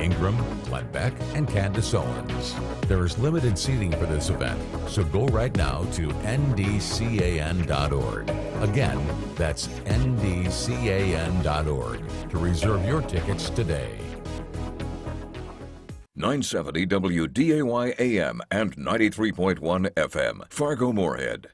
Ingram, Glenbeck, and Candace Owens. There is limited seating for this event, so go right now to ndcan.org. Again, that's ndcan.org to reserve your tickets today. 970 WDAY AM and 93.1 FM, Fargo-Moorhead.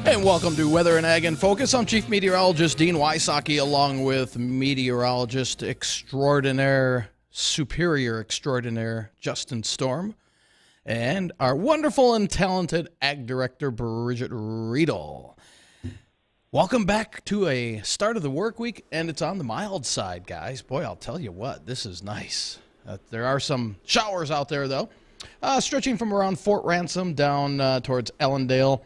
And welcome to Weather and Ag in Focus. I'm Chief Meteorologist Dean Wysocki, along with meteorologist extraordinaire, superior extraordinaire Justin Storm, and our wonderful and talented Ag Director Bridget Riedel. Welcome back to a start of the work week, and it's on the mild side, guys. Boy, I'll tell you what, this is nice. There are some showers out there, though, stretching from around Fort Ransom down towards Ellendale.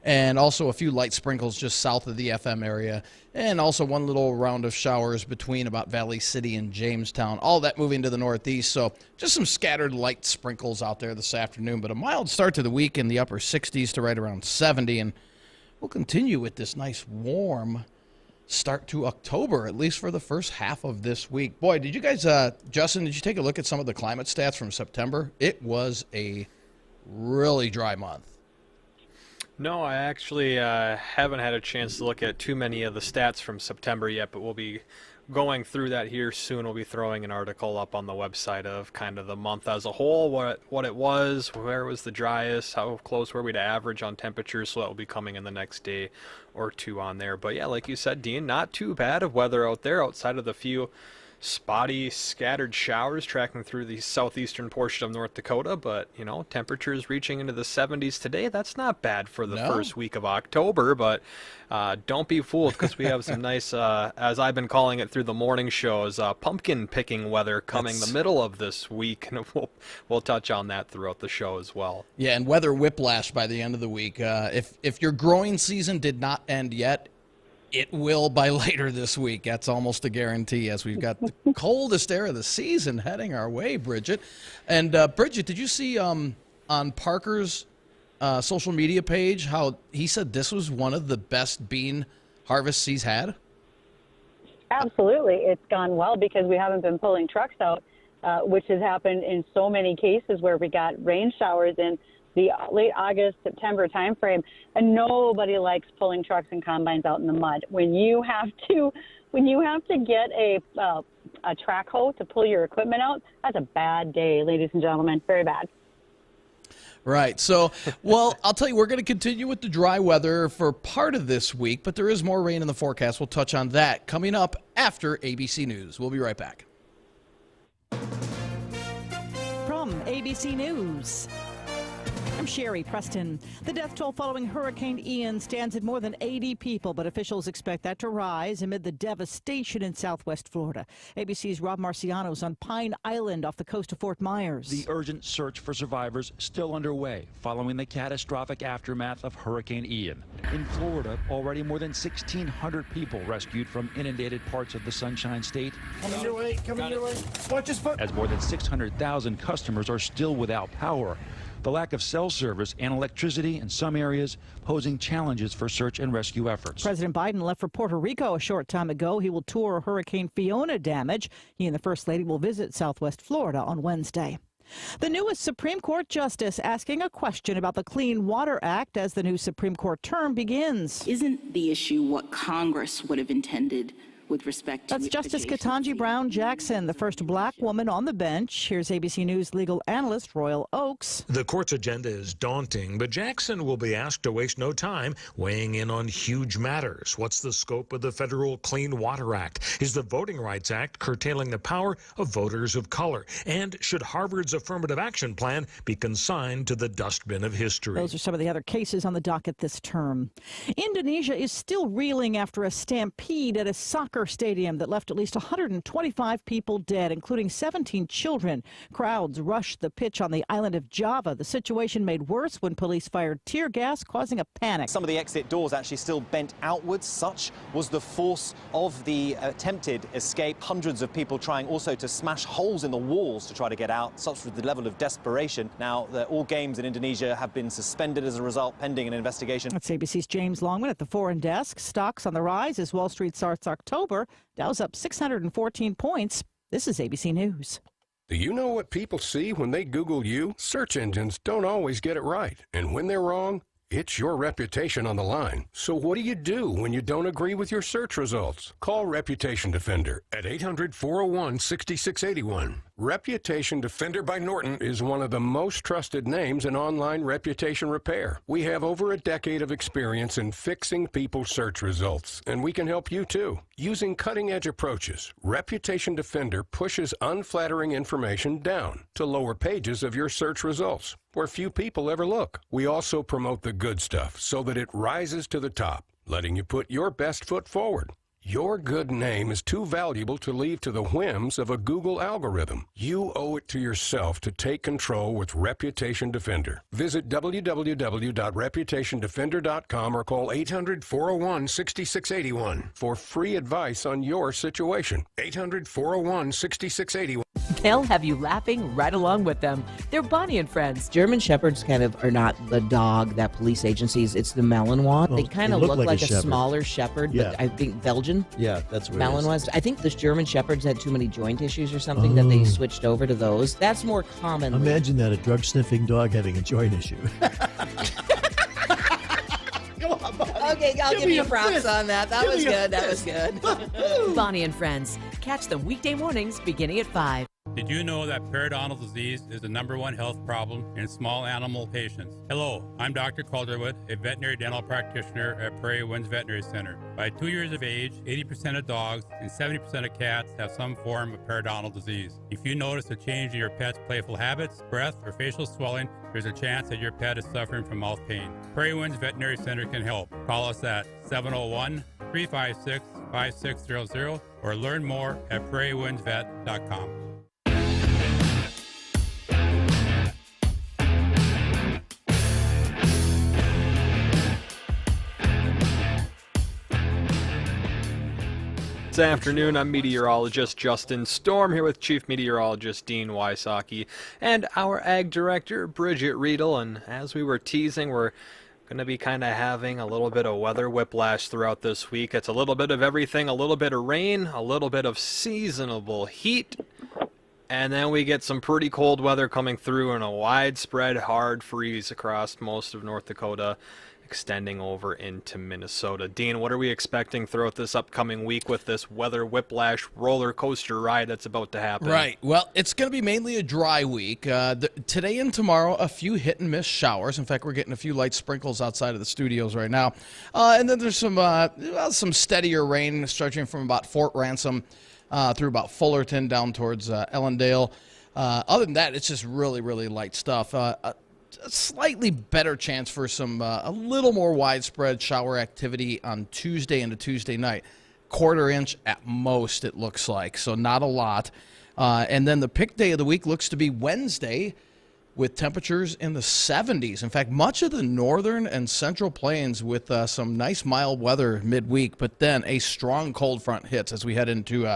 And also a few light sprinkles just south of the FM area. And also one little round of showers between about Valley City and Jamestown. All that moving to the northeast. So just some scattered light sprinkles out there this afternoon. But a mild start to the week in the upper 60s to right around 70. And we'll continue with this nice warm start to October, at least for the first half of this week. Boy, did you guys, Justin, did you take a look at some of the climate stats from September? It was a really dry month. No, I actually haven't had a chance to look at too many of the stats from September yet, but we'll be going through that here soon. We'll be throwing an article up on the website of kind of the month as a whole, what it was, where it was the driest, how close were we to average on temperatures, so that will be coming in the next day or two on there. But yeah, like you said, Dean, not too bad of weather out there outside of the few spotty scattered showers tracking through the southeastern portion of North Dakota, but you know, temperatures reaching into the 70s today. That's not bad for the first week of October, but don't be fooled, because we have some nice, as I've been calling it through the morning shows, pumpkin picking weather coming the middle of this week, and we'll touch on that throughout the show as well. Yeah, and weather whiplash by the end of the week. If your growing season did not end yet, it will by later this week. That's almost a guarantee, as we've got the coldest air of the season heading our way, Bridget. And Bridget, did you see on Parker's social media page how he said this was one of the best bean harvests he's had? Absolutely. It's gone well because we haven't been pulling trucks out, which has happened in so many cases where we got rain showers in the late August, September timeframe, and nobody likes pulling trucks and combines out in the mud. When you have to get a track hoe to pull your equipment out, that's a bad day, ladies and gentlemen, very bad. Right. So, well, I'll tell you, we're going to continue with the dry weather for part of this week, but there is more rain in the forecast. We'll touch on that coming up after ABC News. We'll be right back. From ABC News, I'm Sherry Preston. The death toll following Hurricane Ian stands at more than 80 people, but officials expect that to rise amid the devastation in southwest Florida. ABC's Rob Marciano's on Pine Island off the coast of Fort Myers. The urgent search for survivors still underway following the catastrophic aftermath of Hurricane Ian. In Florida, already more than 1,600 people rescued from inundated parts of the Sunshine State. Coming your way, coming your way. Watch his foot. As more than 600,000 customers are still without power. The lack of cell service and electricity in some areas posing challenges for search and rescue efforts. President Biden left for Puerto Rico a short time ago. He will tour Hurricane Fiona damage. He and the First Lady will visit Southwest Florida on Wednesday. The newest Supreme Court justice asking a question about the Clean Water Act as the new Supreme Court term begins. Isn't the issue what Congress would have intended with respect to... That's Justice Ketanji Brown Jackson, the first black woman on the bench. Here's ABC News legal analyst Royal Oakes. The court's agenda is daunting, but Jackson will be asked to waste no time weighing in on huge matters. What's the scope of the federal Clean Water Act? Is the Voting Rights Act curtailing the power of voters of color? And should Harvard's affirmative action plan be consigned to the dustbin of history? Those are some of the other cases on the docket this term. Indonesia is still reeling after a stampede at a soccer soccer stadium that left at least 125 people dead, including 17 children. Crowds rushed the pitch on the island of Java. The situation made worse when police fired tear gas, causing a panic. Some of the exit doors actually still bent outwards. Such was the force of the attempted escape. Hundreds of people trying also to smash holes in the walls to try to get out. Such was the level of desperation. Now, all games in Indonesia have been suspended as a result, pending an investigation. That's ABC's James Longman at the foreign desk. Stocks on the rise as Wall Street starts October. Dow's up 614 points. This is ABC News. Do you know what people see when they Google you? Search engines don't always get it right. And when they're wrong, it's your reputation on the line. So what do you do when you don't agree with your search results? Call Reputation Defender at 800-401-6681. Reputation Defender by Norton is one of the most trusted names in online reputation repair. We have over a decade of experience in fixing people's search results, and we can help you too. Using cutting-edge approaches, Reputation Defender pushes unflattering information down to lower pages of your search results, where few people ever look. We also promote the good stuff so that it rises to the top, letting you put your best foot forward. Your good name is too valuable to leave to the whims of a Google algorithm. You owe it to yourself to take control with Reputation Defender. Visit www.reputationdefender.com or call 800-401-6681 for free advice on your situation. 800-401-6681. They'll have you laughing right along with them. They're Bonnie and Friends. German Shepherds kind of are not the dog that police agencies, it's the Malinois. Well, they kind of look like a shepherd. Smaller shepherd, Yeah. but I think Belgian. Yeah, that's what Malinois. I think the German Shepherds had too many joint issues or something that they switched over to those. That's more common. Imagine that, a drug-sniffing dog having a joint issue. Okay, I'll give you props on that. That was good. That was good. Bonnie and Friends. Catch them weekday mornings beginning at 5. Did you know that periodontal disease is the #1 health problem in small animal patients? Hello, I'm Dr. Calderwood, a veterinary dental practitioner at Prairie Winds Veterinary Center. By 2 years of age, 80% of dogs and 70% of cats have some form of periodontal disease. If you notice a change in your pet's playful habits, breath, or facial swelling, there's a chance that your pet is suffering from mouth pain. Prairie Winds Veterinary Center can help. Call us at 701-356-5600 or learn more at prairiewindsvet.com. This afternoon, I'm meteorologist Justin Storm here with Chief Meteorologist Dean Wysocki and our Ag Director Bridget Riedel. And as we were teasing, we're going to be kind of having a little bit of weather whiplash throughout this week. It's a little bit of everything, a little bit of rain, a little bit of seasonable heat, and then we get some pretty cold weather coming through and a widespread hard freeze across most of North Dakota, extending over into Minnesota. Dean, what are we expecting throughout this upcoming week with this weather whiplash roller coaster ride that's about to happen? Right. Well, it's going to be mainly a dry week. Today and tomorrow, a few hit and miss showers. In fact, we're getting a few light sprinkles outside of the studios right now. And then there's some steadier rain stretching from about Fort Ransom through about Fullerton down towards Ellendale. Other than that, it's just really, really light stuff. A slightly better chance for some a little more widespread shower activity on Tuesday into Tuesday night. 1/4 inch at most, it looks like, so not a lot. And then the pick day of the week looks to be Wednesday with temperatures in the 70s. In fact, much of the northern and central plains with some nice mild weather midweek, but then a strong cold front hits as we head into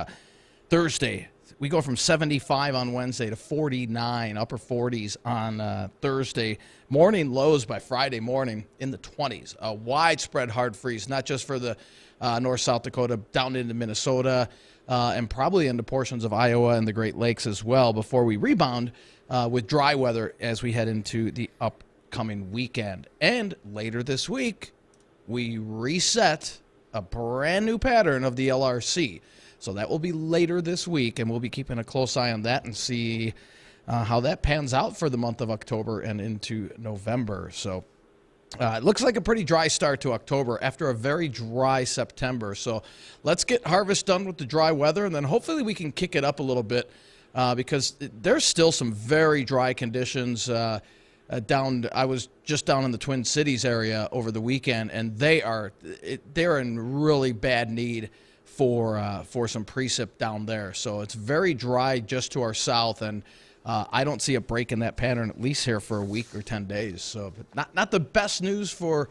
Thursday. We go from 75 on Wednesday to 49, upper 40s on Thursday. Morning lows by Friday morning in the 20s. A widespread hard freeze, not just for the North South Dakota, down into Minnesota, and probably into portions of Iowa and the Great Lakes as well, before we rebound with dry weather as we head into the upcoming weekend. And later this week, we reset a brand new pattern of the LRC. So that will be later this week, and we'll be keeping a close eye on that and see how that pans out for the month of October and into November. So it looks like a pretty dry start to October after a very dry September. So let's get harvest done with the dry weather, and then hopefully we can kick it up a little bit because there's still some very dry conditions down. I was just down in the Twin Cities area over the weekend, and they're in really bad need for some precip down there. So it's very dry just to our south, and I don't see it breaking that pattern at least here for a week or 10 days. So not the best news for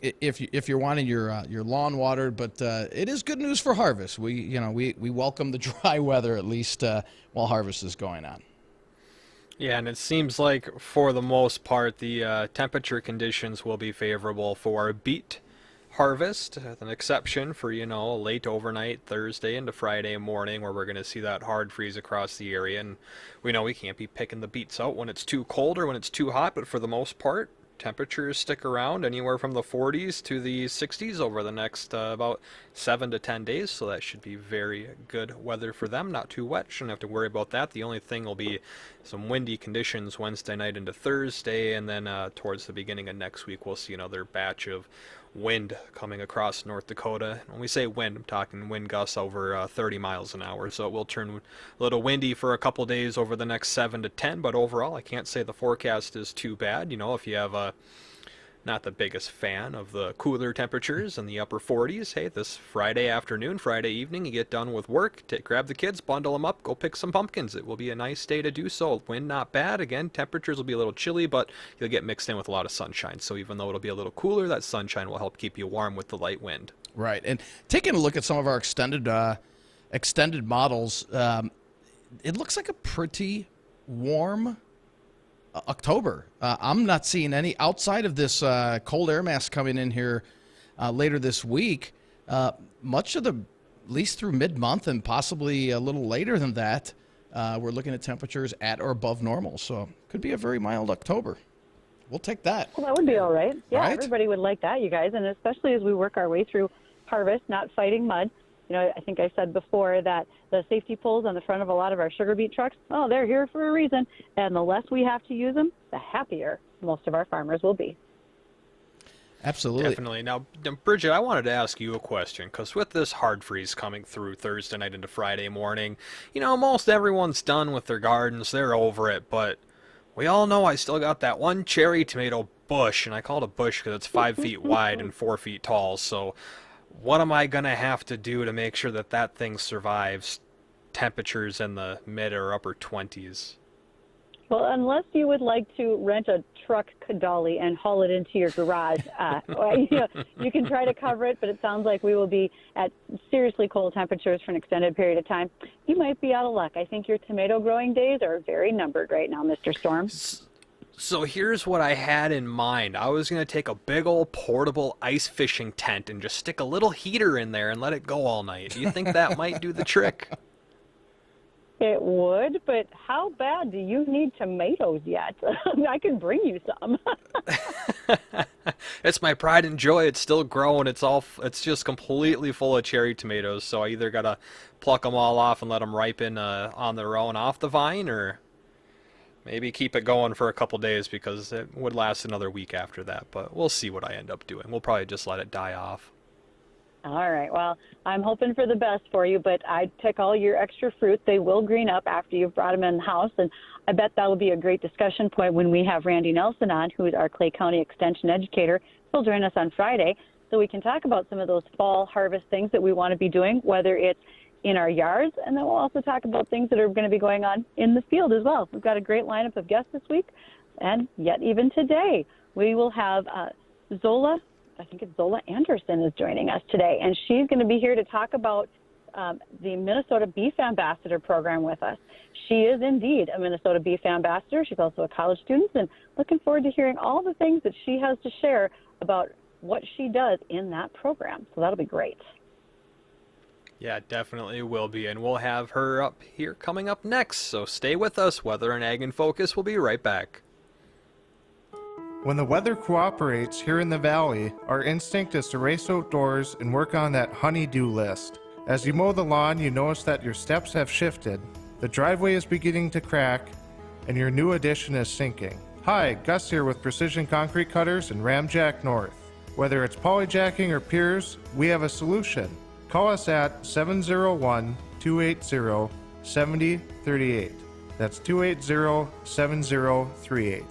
if you're wanting your lawn watered, but it is good news for harvest. We welcome the dry weather at least while harvest is going on. Yeah, and it seems like for the most part the temperature conditions will be favorable for beet harvest, with an exception for, a late overnight Thursday into Friday morning where we're going to see that hard freeze across the area. And we know we can't be picking the beets out when it's too cold or when it's too hot, but for the most part, temperatures stick around anywhere from the 40s to the 60s over the next about 7 to 10 days, so that should be very good weather for them. Not too wet, shouldn't have to worry about that. The only thing will be some windy conditions Wednesday night into Thursday, and then towards the beginning of next week we'll see another batch of wind coming across North Dakota. When we say wind, I'm talking wind gusts over 30 miles an hour, so it will turn a little windy for a couple days over the next 7 to 10, but overall I can't say the forecast is too bad. If you have not the biggest fan of the cooler temperatures in the upper 40s, hey, this Friday afternoon, Friday evening, you get done with work, grab the kids, bundle them up, go pick some pumpkins. It will be a nice day to do so. Wind not bad. Again, temperatures will be a little chilly, but you'll get mixed in with a lot of sunshine. So even though it'll be a little cooler, that sunshine will help keep you warm with the light wind. Right. And taking a look at some of our extended models, it looks like a pretty warm October. I'm not seeing any outside of this cold air mass coming in here later this week. Much of at least through mid-month and possibly a little later than that, we're looking at temperatures at or above normal. So could be a very mild October. We'll take that. Well, that would be all right. Yeah, right? Everybody would like that, you guys. And especially as we work our way through harvest, not fighting mud. I think I said before that the safety poles on the front of a lot of our sugar beet trucks, they're here for a reason. And the less we have to use them, the happier most of our farmers will be. Absolutely. Definitely. Now, Bridget, I wanted to ask you a question, because with this hard freeze coming through Thursday night into Friday morning, most everyone's done with their gardens. They're over it. But we all know I still got that one cherry tomato bush, and I call it a bush because it's 5 feet wide and 4 feet tall. So what am I going to have to do to make sure that that thing survives temperatures in the mid or upper 20s? Well, unless you would like to rent a truck dolly and haul it into your garage, you can try to cover it, but it sounds like we will be at seriously cold temperatures for an extended period of time. You might be out of luck. I think your tomato growing days are very numbered right now, Mr. Storm. So here's what I had in mind. I was going to take a big old portable ice fishing tent and just stick a little heater in there and let it go all night. Do you think that might do the trick? It would, but how bad do you need tomatoes yet? I can bring you some. It's my pride and joy. It's still growing. It's just completely full of cherry tomatoes. So I either got to pluck them all off and let them ripen on their own off the vine, or maybe keep it going for a couple days because it would last another week after that. But we'll see what I end up doing. We'll probably just let it die off. All right. Well, I'm hoping for the best for you, but I'd pick all your extra fruit. They will green up after you've brought them in the house, and I bet that will be a great discussion point when we have Randy Nelson on, who is our Clay County Extension educator. He'll join us on Friday so we can talk about some of those fall harvest things that we want to be doing, whether it's in our yards, and then we'll also talk about things that are going to be going on in the field as well. We've got a great lineup of guests this week, and yet even today we will have Zola Anderson is joining us today, and she's going to be here to talk about the Minnesota Beef Ambassador program with us. She is indeed a Minnesota Beef Ambassador. She's also a college student, and looking forward to hearing all the things that she has to share about what she does in that program. So that'll be great. Yeah, definitely will be, and we'll have her up here coming up next, so stay with us. Weather and Ag in Focus will be right back. When the weather cooperates here in the valley, our instinct is to race outdoors and work on that honey-do list. As you mow the lawn, you notice that your steps have shifted, the driveway is beginning to crack, and your new addition is sinking. Hi, Gus here with Precision Concrete Cutters and Ramjack North. Whether it's polyjacking or piers, we have a solution. Call us at 701-280-7038. That's 280-7038.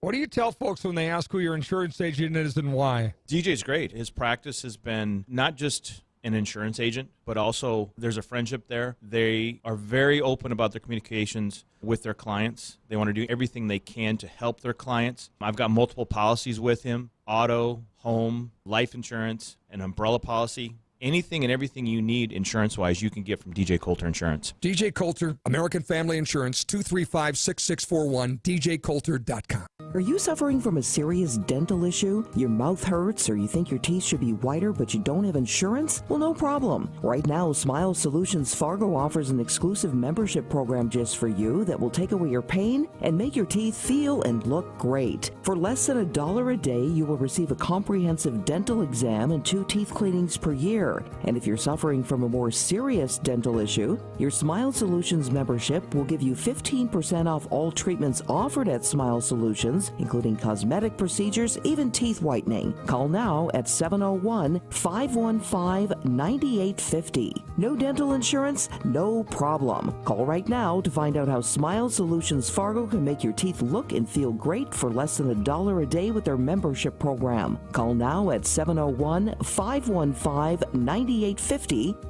What do you tell folks when they ask who your insurance agent is and why? DJ's great. His practice has been not just an insurance agent, but also there's a friendship there. They are very open about their communications with their clients. They want to do everything they can to help their clients. I've got multiple policies with him: auto, home, life insurance, an umbrella policy. Anything and everything you need insurance-wise, you can get from DJ Coulter Insurance. DJ Coulter, American Family Insurance, 235-6641, djcoulter.com. Are you suffering from a serious dental issue? Your mouth hurts, or you think your teeth should be whiter but you don't have insurance? Well, no problem. Right now, Smile Solutions Fargo offers an exclusive membership program just for you that will take away your pain and make your teeth feel and look great. For less than $1 a day, you will receive a comprehensive dental exam and 2 teeth cleanings per year. And if you're suffering from a more serious dental issue, your Smile Solutions membership will give you 15% off all treatments offered at Smile Solutions, including cosmetic procedures, even teeth whitening. Call now at 701-515-9850. No dental insurance? No problem. Call right now to find out how Smile Solutions Fargo can make your teeth look and feel great for less than $1 a day with their membership program. Call now at 701-515-9850.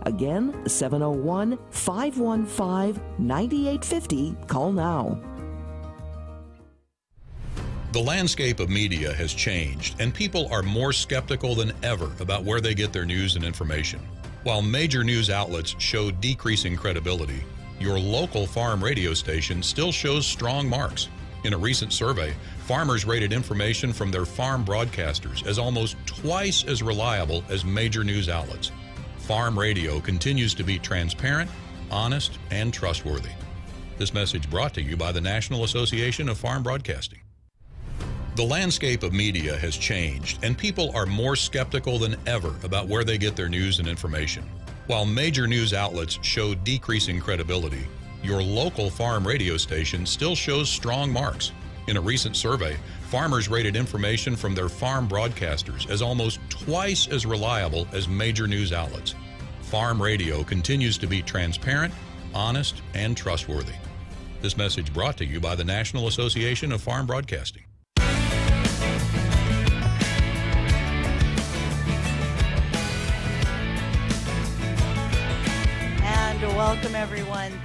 Again, 701-515-9850. Call now. The landscape of media has changed, and people are more skeptical than ever about where they get their news and information. While major news outlets show decreasing credibility, your local farm radio station still shows strong marks. In a recent survey, farmers rated information from their farm broadcasters as almost twice as reliable as major news outlets. Farm radio continues to be transparent, honest, and trustworthy. This message brought to you by the National Association of Farm Broadcasting. The landscape of media has changed, and people are more skeptical than ever about where they get their news and information. While major news outlets show decreasing credibility, your local farm radio station still shows strong marks. In a recent survey, farmers rated information from their farm broadcasters as almost twice as reliable as major news outlets. Farm radio continues to be transparent, honest, and trustworthy. This message brought to you by the National Association of Farm Broadcasting. Welcome, everyone.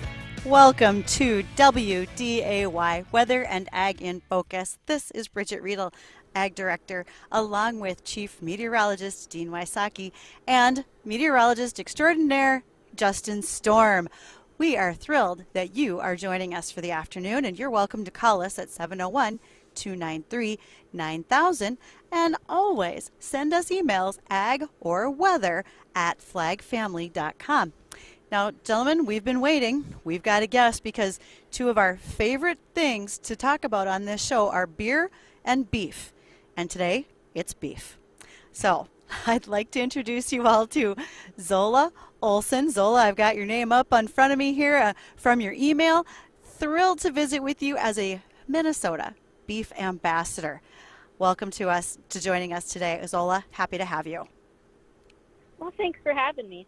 Welcome to WDAY Weather and Ag in Focus. This is Bridget Riedel, Ag Director, along with Chief Meteorologist Dean Wysocki and Meteorologist Extraordinaire Justin Storm. We are thrilled that you are joining us for the afternoon, and you're welcome to call us at 701-293-9000, and always send us emails, ag or weather, at flagfamily.com. Now, gentlemen, we've been waiting. We've got a guest because two of our favorite things to talk about on this show are beer and beef. And today, it's beef. So, I'd like to introduce you all to Zola Olson. Zola, I've got your name up in front of me here from your email. Thrilled to visit with you as a Minnesota beef ambassador. Welcome to joining us today. Zola, happy to have you. Well, thanks for having me.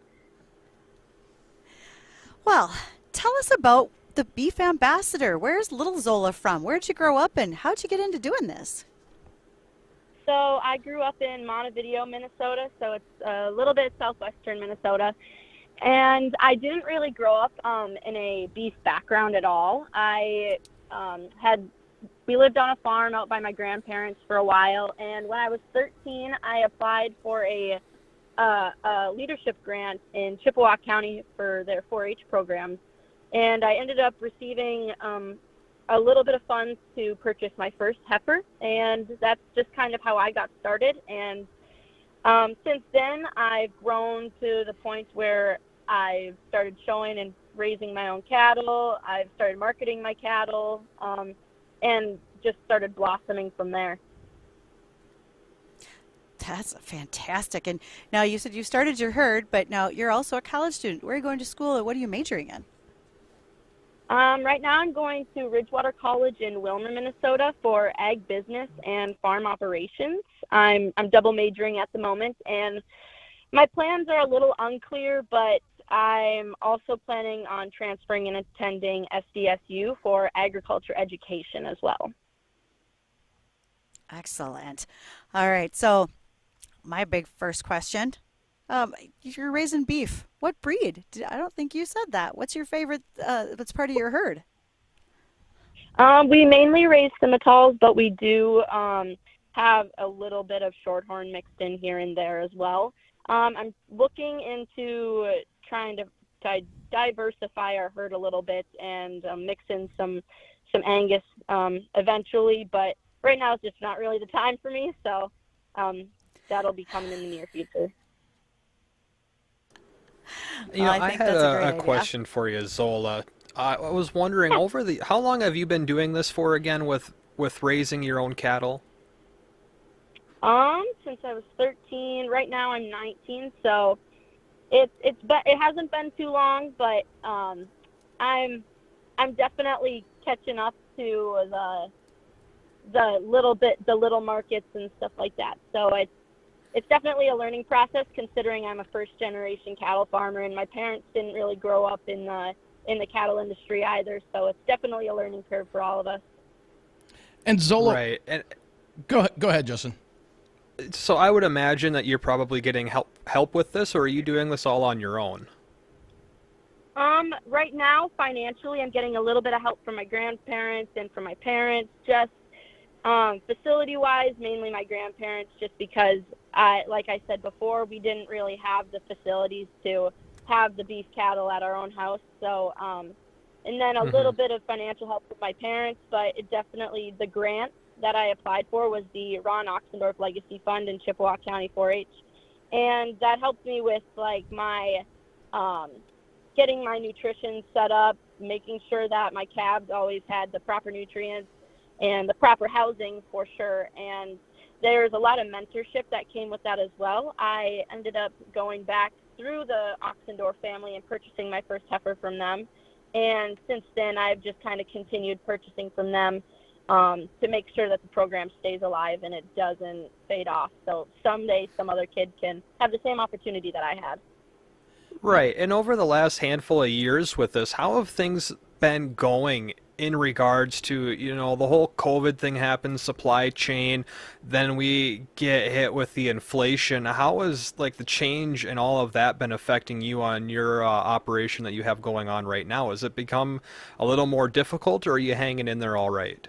Well, tell us about the beef ambassador. Where's little Zola from? Where'd you grow up and how'd you get into doing this? So I grew up in Montevideo, Minnesota, so it's a little bit southwestern Minnesota. And I didn't really grow up in a beef background at all. We lived on a farm out by my grandparents for a while, and when I was 13, I applied for a leadership grant in Chippewa County for their 4-H program, and I ended up receiving a little bit of funds to purchase my first heifer, and that's just kind of how I got started. And since then, I've grown to the point where I've started showing and raising my own cattle. I've started marketing my cattle, and just started blossoming from there. That's fantastic. And now you said you started your herd, but now you're also a college student. Where are you going to school and what are you majoring in? Right now I'm going to Ridgewater College in Wilmer, Minnesota for ag business and farm operations. I'm double majoring at the moment, and my plans are a little unclear, but I'm also planning on transferring and attending SDSU for agriculture education as well. Excellent. All right, so my big first question, You're raising beef. What breed? I don't think you said that. What's your favorite? What's part of your herd? We mainly raise Scimitals, but we do have a little bit of Shorthorn mixed in here and there as well. I'm looking into trying to diversify our herd a little bit and mix in some Angus eventually, but right now it's just not really the time for me, so that'll be coming in the near future. You know, I had a question for you, Zola. I was wondering, how long have you been doing this for again with raising your own cattle? Since I was 13. Right now I'm 19, so it hasn't been too long, but I'm definitely catching up to the little markets and stuff like that. So it's definitely a learning process, considering I'm a first generation cattle farmer and my parents didn't really grow up in the cattle industry either. So it's definitely a learning curve for all of us. And Zola, right? And go ahead, Justin. So I would imagine that you're probably getting help with this, or are you doing this all on your own? Right now, financially, I'm getting a little bit of help from my grandparents and from my parents. Just facility-wise, mainly my grandparents, just because, like I said before, we didn't really have the facilities to have the beef cattle at our own house. So, and then a little bit of financial help with my parents, but it definitely, the grant that I applied for was the Ron Oxendorf Legacy Fund in Chippewa County 4-H. And that helped me with like my, getting my nutrition set up, making sure that my calves always had the proper nutrients and the proper housing for sure. And there's a lot of mentorship that came with that as well. I ended up going back through the Oxendorf family and purchasing my first heifer from them. And since then, I've just kind of continued purchasing from them to make sure that the program stays alive and it doesn't fade off. So someday some other kid can have the same opportunity that I had. Right. And over the last handful of years with this, how have things been going in regards to, you know, the whole COVID thing happened, supply chain, then we get hit with the inflation. How has like the change and all of that been affecting you on your operation that you have going on right now? Has it become a little more difficult, or are you hanging in there all right?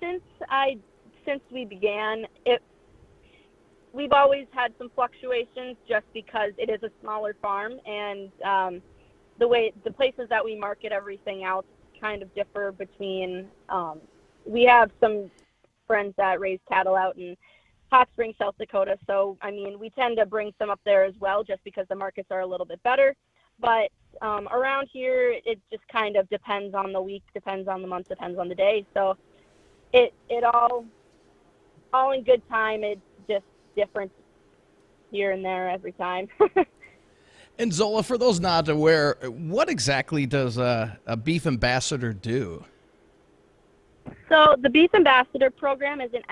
Since we began, we've always had some fluctuations just because it is a smaller farm, and the places that we market everything out kind of differ between, we have some friends that raise cattle out in Hot Springs, South Dakota. So, I mean, we tend to bring some up there as well just because the markets are a little bit better. But around here, it just kind of depends on the week, depends on the month, depends on the day. So it all in good time. It's just different here and there every time. And Zola, for those not aware, what exactly does a Beef Ambassador do? So the Beef Ambassador program is an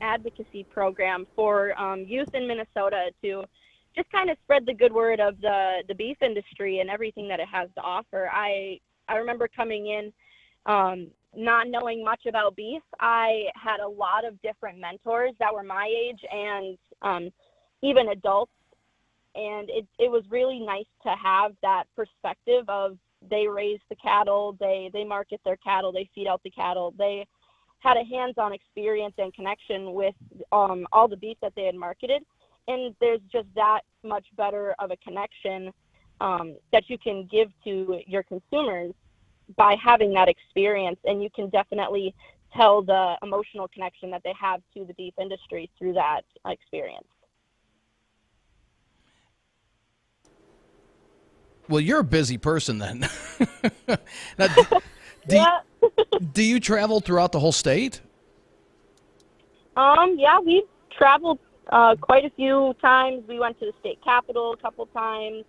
advocacy program for youth in Minnesota to just kind of spread the good word of the beef industry and everything that it has to offer. I remember coming in not knowing much about beef. I had a lot of different mentors that were my age and even adults. And it was really nice to have that perspective of they raise the cattle, they market their cattle, they feed out the cattle. They had a hands-on experience and connection with all the beef that they had marketed. And there's just that much better of a connection that you can give to your consumers by having that experience. And you can definitely tell the emotional connection that they have to the beef industry through that experience. Well, you're a busy person then. Now, do you travel throughout the whole state? Yeah, we've traveled quite a few times. We went to the state capitol a couple times.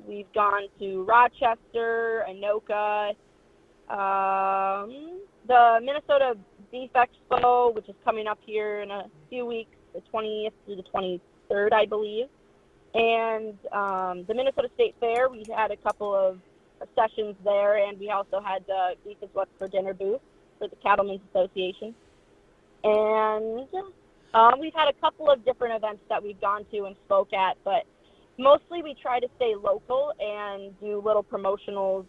We've gone to Rochester, Anoka, the Minnesota Beef Expo, which is coming up here in a few weeks, the 20th through the 23rd, I believe. And the Minnesota State Fair, we had a couple of sessions there, and we also had the Beef is What's for Dinner booth for the Cattlemen's Association. And We've had a couple of different events that we've gone to and spoke at, but mostly we try to stay local and do little promotionals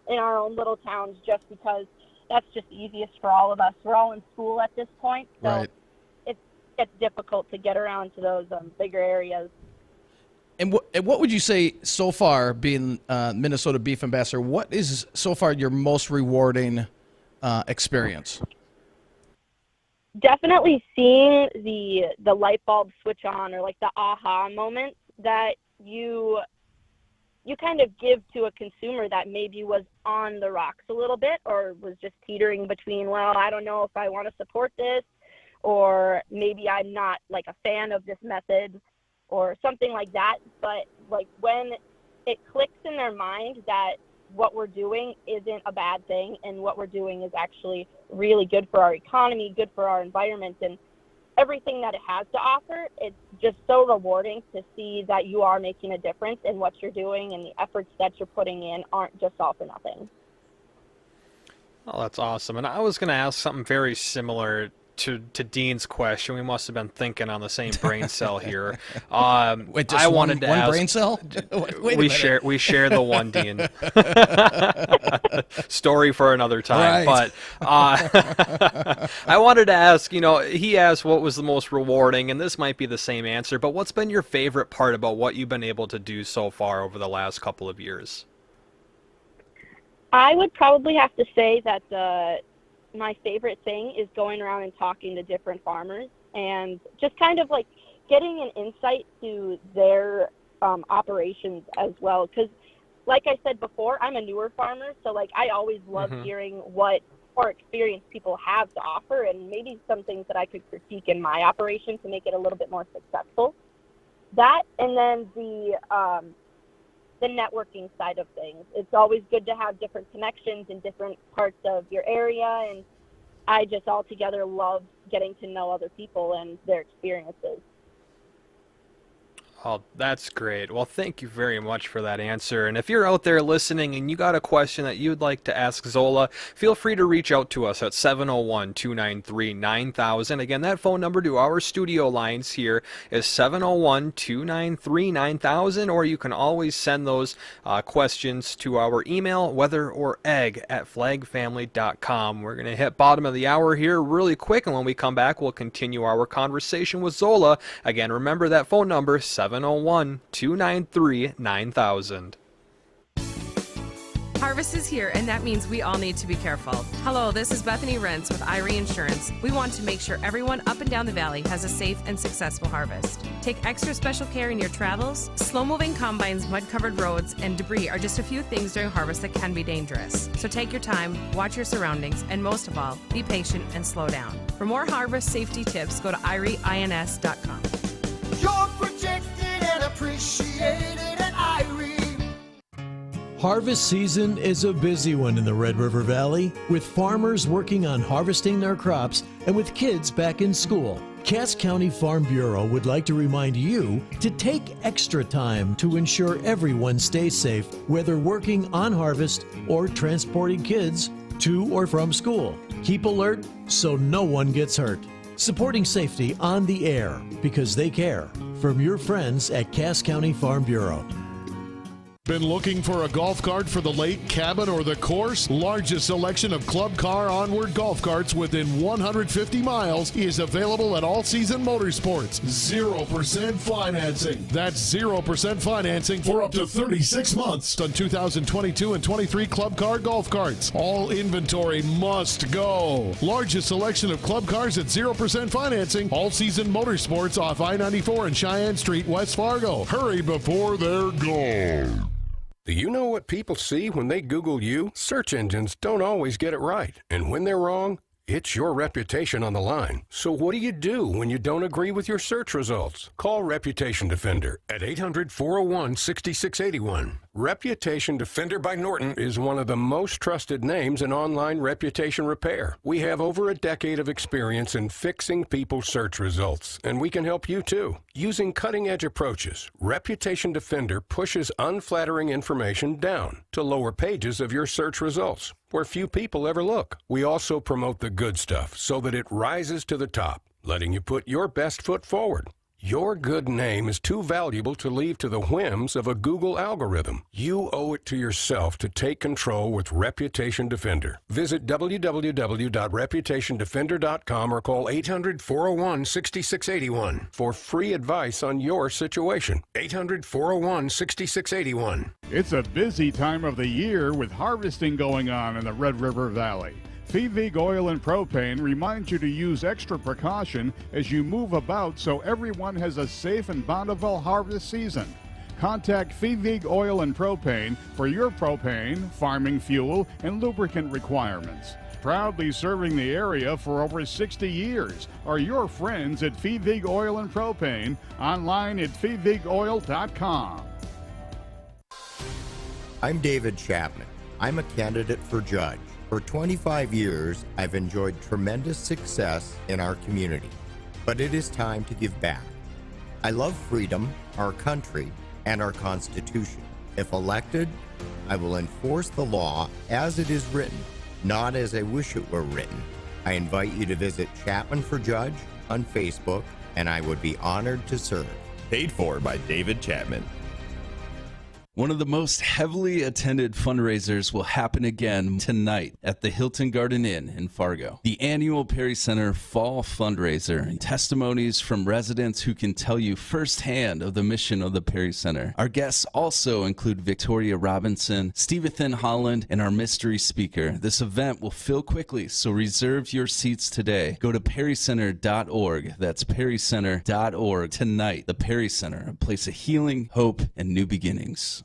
in our own little towns just because that's just easiest for all of us. We're all in school at this point, so Right. it's difficult to get around to those bigger areas. And what would you say so far, being Minnesota Beef Ambassador, what is so far your most rewarding experience? Definitely seeing the light bulb switch on, or like the aha moment that you kind of give to a consumer that maybe was on the rocks a little bit, or was just teetering between, well, I don't know if I want to support this, or maybe I'm not like a fan of this method or something like that. But like when it clicks in their mind that what we're doing isn't a bad thing, and what we're doing is actually really good for our economy, good for our environment, and everything that it has to offer, it's just so rewarding to see that you are making a difference in what you're doing, and the efforts that you're putting in aren't just all for nothing. Oh, that's awesome. And I was going to ask something very similar to Dean's question. We must have been thinking on the same brain cell here. Wait, just I wanted to one ask, brain cell? Wait a we minute. share the one, Dean. Story for another time. Right. But I wanted to ask, he asked what was the most rewarding, and this might be the same answer, but what's been your favorite part about what you've been able to do so far over the last couple of years? I would probably have to say that my favorite thing is going around and talking to different farmers and just kind of like getting an insight to their operations as well. Because like I said before, I'm a newer farmer, so like I always love hearing what more experienced people have to offer, and maybe some things that I could critique in my operation to make it a little bit more successful. That, and then the networking side of things. It's always good to have different connections in different parts of your area, and I just altogether love getting to know other people and their experiences. Oh, that's great. Well, thank you very much for that answer. And if you're out there listening and you got a question that you'd like to ask Zola, feel free to reach out to us at 701-293-9000. Again, that phone number to our studio lines here is 701-293-9000, or you can always send those questions to our email, weatheroregg@flagfamily.com. We're going to hit bottom of the hour here really quick, and when we come back, we'll continue our conversation with Zola. Again, remember that phone number, 701-293-9000. Harvest is here, and that means we all need to be careful. Hello, this is Bethany Rentz with Irie Insurance. We want to make sure everyone up and down the valley has a safe and successful harvest. Take extra special care in your travels. Slow-moving combines, mud-covered roads, and debris are just a few things during harvest that can be dangerous. So take your time, watch your surroundings, and most of all, be patient and slow down. For more harvest safety tips, go to irieins.com. You're protected and appreciated at Irie. Harvest season is a busy one in the Red River Valley, with farmers working on harvesting their crops and with kids back in school. Cass County Farm Bureau would like to remind you to take extra time to ensure everyone stays safe, whether working on harvest or transporting kids to or from school. Keep alert so no one gets hurt. Supporting safety on the air because they care. From your friends at Cass County Farm Bureau. Been looking for a golf cart for the lake, cabin, or the course? Largest selection of Club Car Onward golf carts within 150 miles is available at All Season Motorsports. 0% financing. That's 0% financing for up to 36 months on 2022 and 23 Club Car golf carts. All inventory must go. Largest selection of club cars at 0% financing. All Season Motorsports off I-94 and Cheyenne Street, West Fargo. Hurry before they're gone. Do you know what people see when they Google you? Search engines don't always get it right. And when they're wrong, it's your reputation on the line. So what do you do when you don't agree with your search results? Call Reputation Defender at 800-401-6681. Reputation Defender by Norton is one of the most trusted names in online reputation repair. We have over a decade of experience in fixing people's search results, and we can help you too. Using cutting-edge approaches, Reputation Defender pushes unflattering information down to lower pages of your search results, where few people ever look. We also promote the good stuff so that it rises to the top, letting you put your best foot forward. Your good name is too valuable to leave to the whims of a Google algorithm. You owe it to yourself to take control with Reputation Defender. Visit www.reputationdefender.com or call 800-401-6681 for free advice on your situation. 800-401-6681. It's a busy time of the year with harvesting going on in the Red River Valley. Fevig Oil and Propane reminds you to use extra precaution as you move about so everyone has a safe and bountiful harvest season. Contact Fevig Oil and Propane for your propane, farming fuel, and lubricant requirements. Proudly serving the area for over 60 years are your friends at Fevig Oil and Propane, online at fevigoil.com. I'm David Chapman. I'm a candidate for judge. For 25 years, I've enjoyed tremendous success in our community, but it is time to give back. I love freedom, our country, and our Constitution. If elected, I will enforce the law as it is written, not as I wish it were written. I invite you to visit Chapman for Judge on Facebook, and I would be honored to serve. Paid for by David Chapman. One of the most heavily attended fundraisers will happen again tonight at the Hilton Garden Inn in Fargo. The annual Perry Center Fall Fundraiser. Testimonies from residents who can tell you firsthand of the mission of the Perry Center. Our guests also include Victoria Robinson, Stevenson Holland, and our mystery speaker. This event will fill quickly, so reserve your seats today. Go to perrycenter.org. That's perrycenter.org. Tonight, the Perry Center, a place of healing, hope, and new beginnings.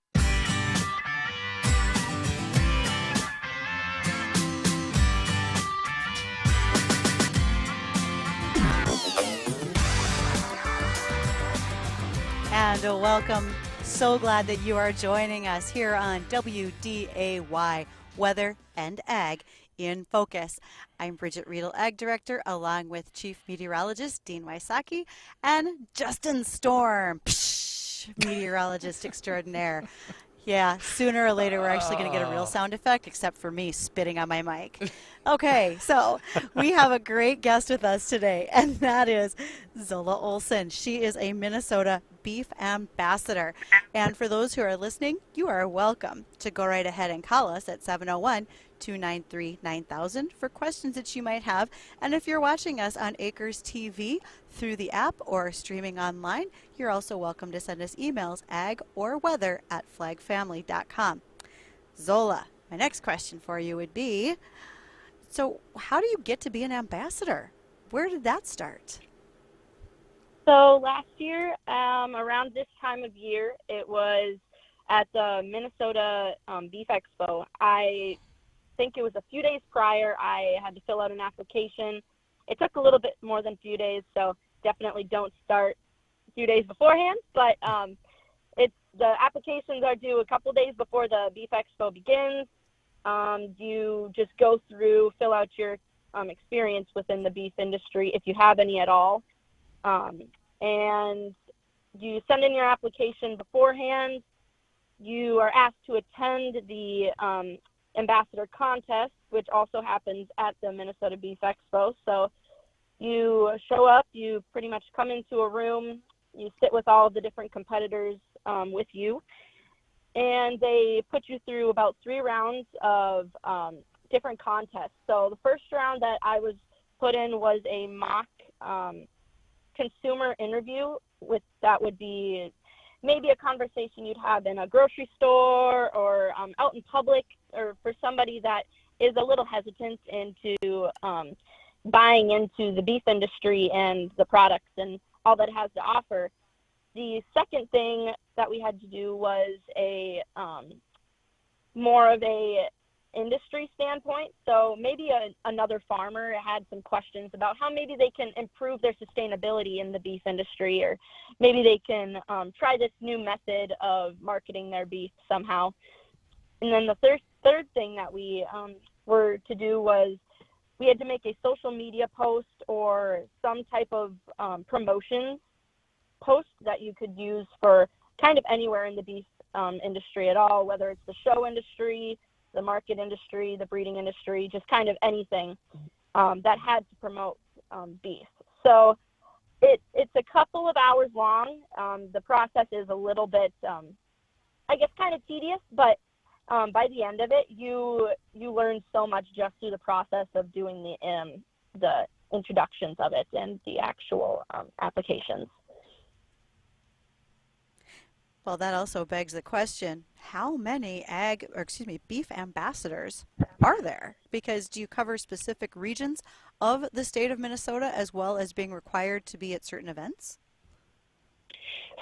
And welcome. So glad that you are joining us here on WDAY Weather and Ag in Focus. I'm Bridget Riedel, Ag Director, along with Chief Meteorologist Dean Wysocki and Justin Storm, Meteorologist Extraordinaire. Yeah, sooner or later we're actually going to get a real sound effect, except for me spitting on my mic. Okay, so we have a great guest with us today, and that is Zola Olson. She is a Minnesota beef ambassador. And for those who are listening, you are welcome to go right ahead and call us at 701-293-9000 for questions that you might have. And if you're watching us on Acres TV through the app or streaming online, you're also welcome to send us emails, ag or weather, at flagfamily.com. Zola, my next question for you would be, so how do you get to be an ambassador? Where did that start? So last year, around this time of year, it was at the Minnesota Beef Expo. I think it was a few days prior. I had to fill out an application. It took a little bit more than a few days, so definitely don't start a few days beforehand. But the applications are due a couple days before the Beef Expo begins. You just go through, fill out your experience within the beef industry, if you have any at all. And you send in your application beforehand. You are asked to attend the ambassador contest, which also happens at the Minnesota Beef Expo. So you show up, you pretty much come into a room, you sit with all of the different competitors with you, and they put you through about 3 rounds of different contests. So the first round that I was put in was a mock consumer interview. With that would be maybe a conversation you'd have in a grocery store or out in public, or for somebody that is a little hesitant into buying into the beef industry and the products and all that it has to offer. The second thing that we had to do was a more of a industry standpoint. So maybe another farmer had some questions about how maybe they can improve their sustainability in the beef industry, or maybe they can try this new method of marketing their beef somehow. And then the third thing that we were to do was we had to make a social media post or some type of promotion post that you could use for kind of anywhere in the beef industry at all, whether it's the show industry, the market industry, the breeding industry, just kind of anything that had to promote beef. So it's a couple of hours long. The process is a little bit, I guess, kind of tedious, but by the end of it, you learn so much just through the process of doing the introductions of it and the actual applications. Well, that also begs the question, how many beef ambassadors are there? Because do you cover specific regions of the state of Minnesota as well as being required to be at certain events?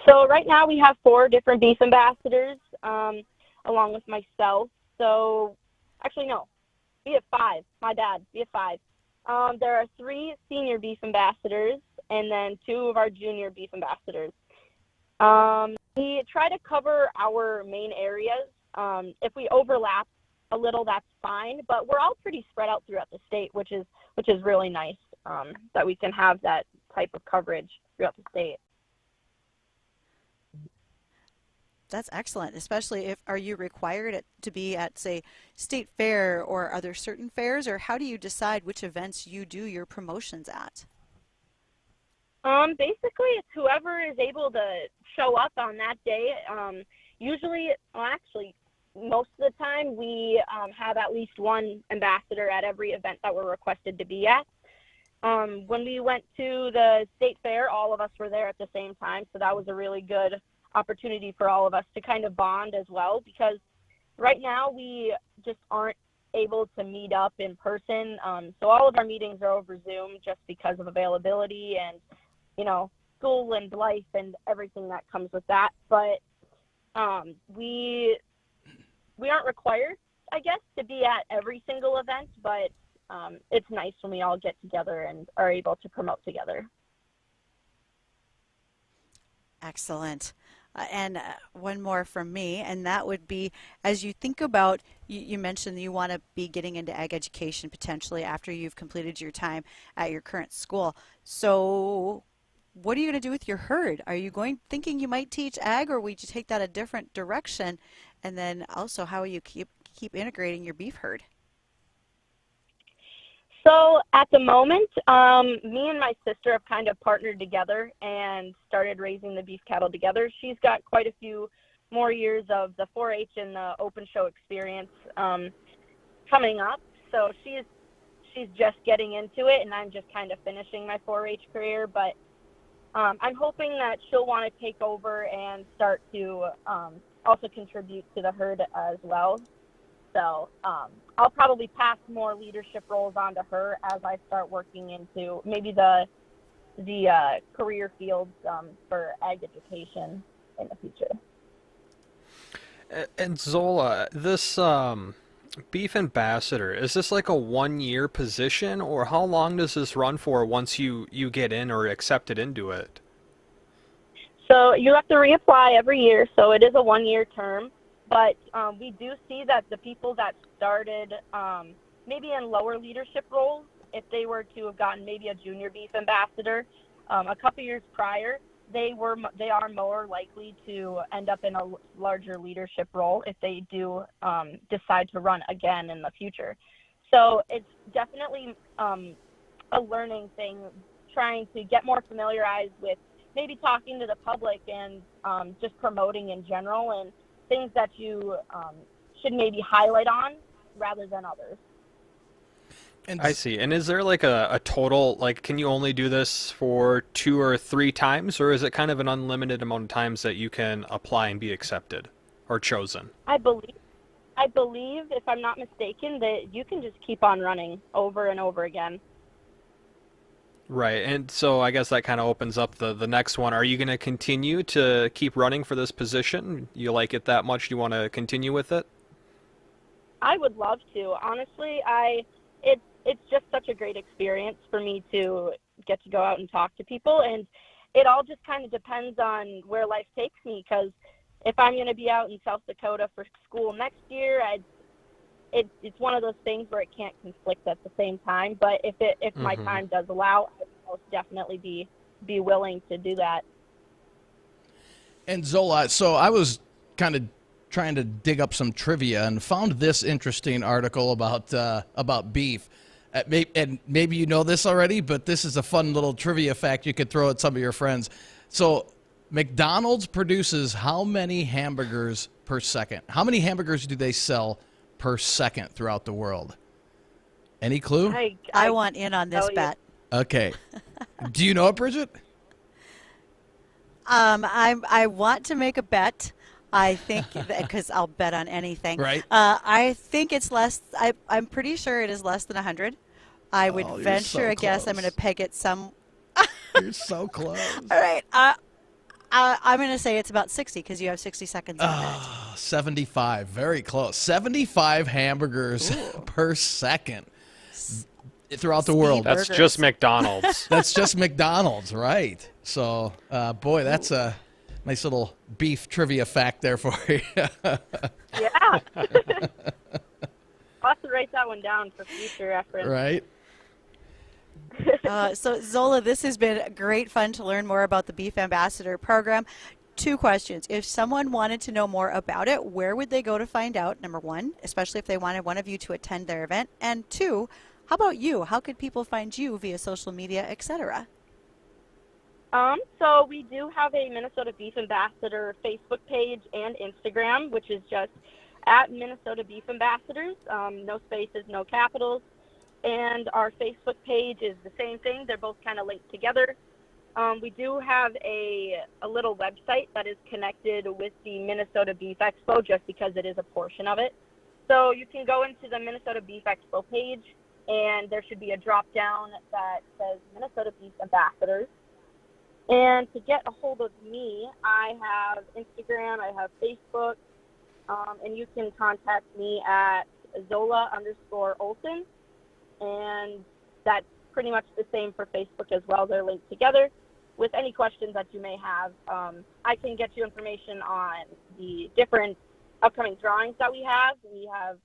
So right now we have 4 different beef ambassadors, along with myself. So actually, no, we have 5. My bad, we have 5. There are 3 senior beef ambassadors and then 2 of our junior beef ambassadors. We try to cover our main areas. If we overlap a little, that's fine, but we're all pretty spread out throughout the state, which is really nice, that we can have that type of coverage throughout the state. That's excellent, especially if, are you required to be at, say, state fair, or are there certain fairs, or how do you decide which events you do your promotions at? Basically, it's whoever is able to show up on that day. Usually, actually, most of the time, we have at least one ambassador at every event that we're requested to be at. When we went to the state fair, all of us were there at the same time, so that was a really good opportunity for all of us to kind of bond as well, because right now we just aren't able to meet up in person. So all of our meetings are over Zoom just because of availability and, school and life and everything that comes with that. But we aren't required, I guess, to be at every single event, but it's nice when we all get together and are able to promote together. Excellent. And one more from me, and that would be, as you think about, you mentioned you want to be getting into ag education potentially after you've completed your time at your current school. So what are you going to do with your herd? Are you thinking you might teach ag, or would you take that a different direction? And then also, how will you keep integrating your beef herd? So at the moment, me and my sister have kind of partnered together and started raising the beef cattle together. She's got quite a few more years of the 4-H and the open show experience coming up. So she's just getting into it, and I'm just kind of finishing my 4-H career. But I'm hoping that she'll want to take over and start to also contribute to the herd as well. So I'll probably pass more leadership roles on to her as I start working into maybe the career fields for ag education in the future. And Zola, this beef ambassador, is this like a 1-year position, or how long does this run for once you get in or accepted into it? So you have to reapply every year, so it is a 1-year term. But we do see that the people that started maybe in lower leadership roles, if they were to have gotten maybe a junior beef ambassador a couple years prior, they are more likely to end up in a larger leadership role if they do decide to run again in the future. So it's definitely a learning thing, trying to get more familiarized with maybe talking to the public and just promoting in general, and things that you should maybe highlight on rather than others. I see. And is there like a total, like, can you only do this for 2 or 3 times, or is it kind of an unlimited amount of times that you can apply and be accepted or chosen? I believe, if I'm not mistaken, that you can just keep on running over and over again. Right, and so I guess that kind of opens up the next one. Are you going to continue to keep running for this position? You like it that much? You want to continue with it? I would love to. Honestly, it's just such a great experience for me to get to go out and talk to people, and it all just kind of depends on where life takes me, because if I'm going to be out in South Dakota for school next year, it's one of those things where it can't conflict at the same time. But if my time does allow, I would most definitely be willing to do that. And Zola, so I was kind of trying to dig up some trivia and found this interesting article about beef. And maybe you know this already, but this is a fun little trivia fact you could throw at some of your friends. So McDonald's produces how many hamburgers per second? How many hamburgers do they sell per second throughout the world? Any clue? I want in on this bet. Okay. Do you know it, Bridget? I want to make a bet. I think because I'll bet on anything. Right. I think it's less. I'm pretty sure it is less than 100. I would venture a guess. I'm going to peg it some. You're so close. All right. I'm going to say it's about 60 because you have 60 seconds on that. 75. Very close. 75 hamburgers per second throughout the world. That's just McDonald's. That's just McDonald's, right? So, boy, that's a nice little beef trivia fact there for you. Yeah. I'll have to write that one down for future reference. Right. So, Zola, this has been great fun to learn more about the Beef Ambassador program. 2 questions. If someone wanted to know more about it, where would they go to find out, number 1, especially if they wanted one of you to attend their event? And 2, how about you? How could people find you via social media, etc.? So we do have a Minnesota Beef Ambassador Facebook page and Instagram, which is just at Minnesota Beef Ambassadors. No spaces, no capitals. And our Facebook page is the same thing. They're both kind of linked together. We do have a little website that is connected with the Minnesota Beef Expo just because it is a portion of it. So you can go into the Minnesota Beef Expo page, and there should be a drop down that says Minnesota Beef Ambassadors. And to get a hold of me, I have Instagram, I have Facebook, and you can contact me at Zola_Olson, and that's pretty much the same for Facebook as well. They're linked together. With any questions that you may have, I can get you information on the different upcoming drawings that we have. We have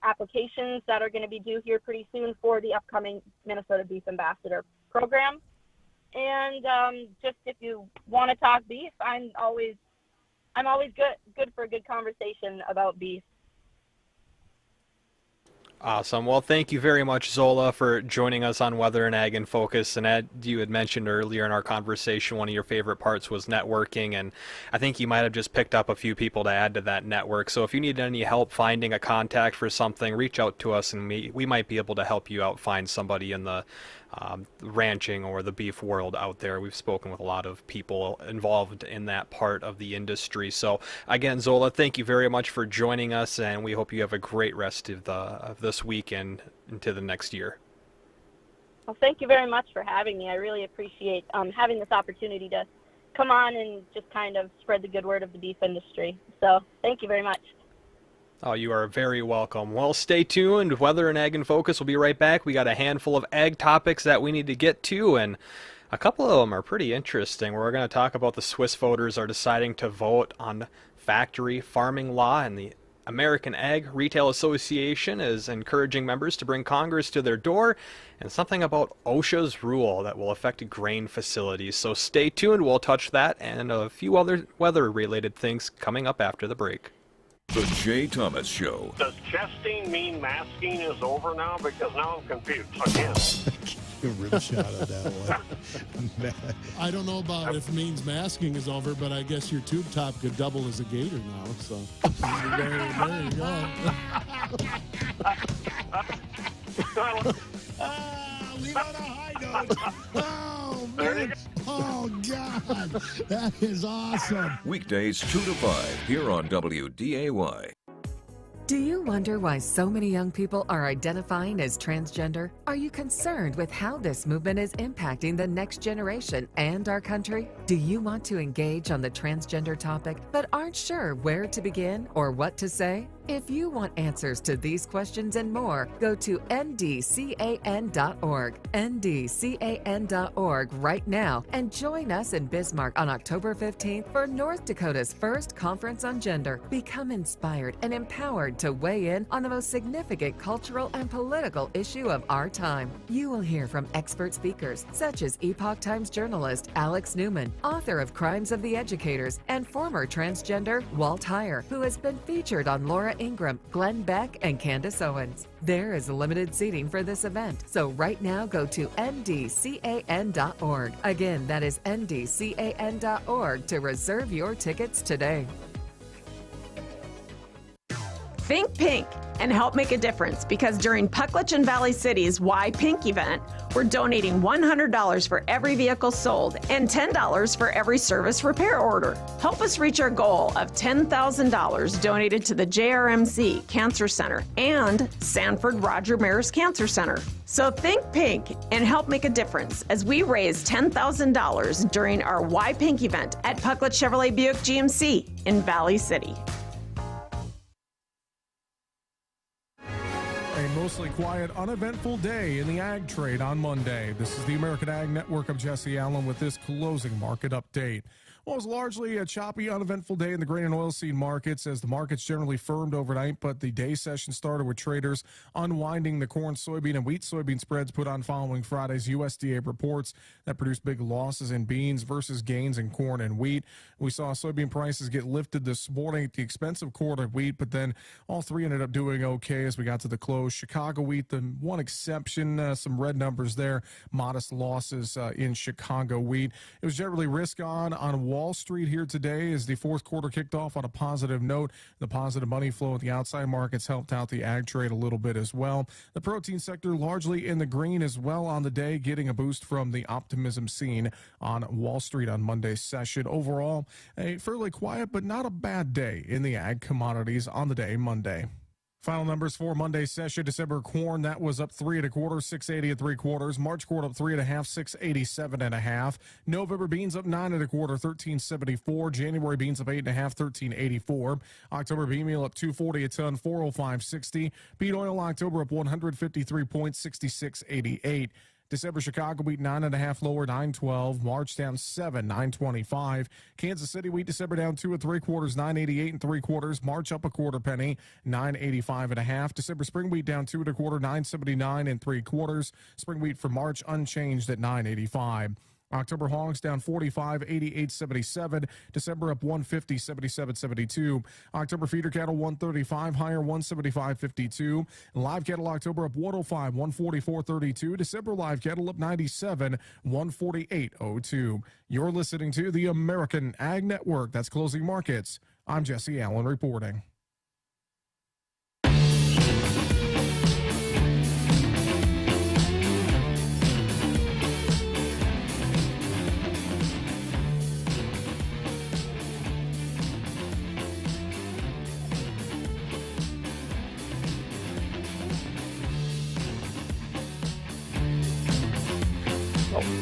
applications that are going to be due here pretty soon for the upcoming Minnesota Beef Ambassador program. And just if you want to talk beef, I'm always good for a good conversation about beef. Awesome. Well, thank you very much, Zola, for joining us on Weather and Ag in Focus. And Ed, you had mentioned earlier in our conversation one of your favorite parts was networking, and I think you might have just picked up a few people to add to that network. So if you need any help finding a contact for something, reach out to us, and we might be able to help you out find somebody in the ranching or the beef world out there. We've spoken with a lot of people involved in that part of the industry. So again, Zola, thank you very much for joining us, and we hope you have a great rest of this weekend into the next year. Well, thank you very much for having me. I really appreciate having this opportunity to come on and just kind of spread the good word of the beef industry. So thank you very much. Oh, you are very welcome. Well, stay tuned. Weather and Ag in Focus will be right back. We got a handful of ag topics that we need to get to, and a couple of them are pretty interesting. We're going to talk about the Swiss voters are deciding to vote on factory farming law, and the American Ag Retail Association is encouraging members to bring Congress to their door, and something about OSHA's rule that will affect grain facilities. So stay tuned. We'll touch that and a few other weather-related things coming up after the break. The Jay Thomas Show. Does chesting mean masking is over now? Because now I'm confused again. A rim shot of that one. I don't know about if means masking is over, but I guess your tube top could double as a gator now. So there you go. Leave on a high note. Oh, man. Oh, God. That is awesome. Weekdays 2 to 5 here on WDAY. Do you wonder why so many young people are identifying as transgender? Are you concerned with how this movement is impacting the next generation and our country? Do you want to engage on the transgender topic but aren't sure where to begin or what to say? If you want answers to these questions and more, go to ndcan.org, ndcan.org right now, and join us in Bismarck on October 15th for North Dakota's first Conference on Gender. Become inspired and empowered to weigh in on the most significant cultural and political issue of our time. You will hear from expert speakers such as Epoch Times journalist Alex Newman, author of Crimes of the Educators, and former transgender Walt Heyer, who has been featured on Laura Ingram, Glenn Beck, and Candace Owens. There is limited seating for this event, so right now go to ndcan.org. Again, that is ndcan.org to reserve your tickets today. Think pink and help make a difference, because during Pucklich and Valley City's Why Pink event, we're donating $100 for every vehicle sold and $10 for every service repair order. Help us reach our goal of $10,000 donated to the JRMC Cancer Center and Sanford Roger Maris Cancer Center. So think pink and help make a difference as we raise $10,000 during our Why Pink event at Pucklich Chevrolet Buick GMC in Valley City. A mostly quiet, uneventful day in the ag trade on Monday. This is the American Ag Network. I'm Jesse Allen with this closing market update. Well, it was largely a choppy, uneventful day in the grain and oilseed markets as the markets generally firmed overnight, but the day session started with traders unwinding the corn, soybean, and wheat-soybean spreads put on following Friday's USDA reports that produced big losses in beans versus gains in corn and wheat. We saw soybean prices get lifted this morning at the expense of corn and wheat, but then all three ended up doing okay as we got to the close. Chicago wheat, the one exception, some red numbers there, modest losses in Chicago wheat. It was generally risk on Wall Street here today as the fourth quarter kicked off on a positive note. The positive money flow at the outside markets helped out the ag trade a little bit as well. The protein sector largely in the green as well on the day, getting a boost from the optimism seen on Wall Street on Monday's session. Overall, a fairly quiet but not a bad day in the ag commodities on the day Monday. Final numbers for Monday's session. December corn, that was up 3 1/4, 680 3/4. March corn up 3 1/2, 687 1/2. November beans up 9 1/4, 1374. January beans up 8 1/2, 1384. October bean meal up 240 a ton, 405.60. Bean oil October up 153 points, 66.88. December Chicago wheat 9 1/2 lower, 912. March down 7, 925. Kansas City wheat December down 2 3/4, 988 3/4. March up a quarter penny, 985 1/2. December spring wheat down 2 1/4, 979 3/4. Spring wheat for March unchanged at 985. October hogs down 45, 88.77. December up 150, 77.72. October feeder cattle 135 higher, 175.52. Live cattle October up 105, 144.32. December live cattle up 97, 148.02. You're listening to the American Ag Network. That's closing markets. I'm Jesse Allen reporting.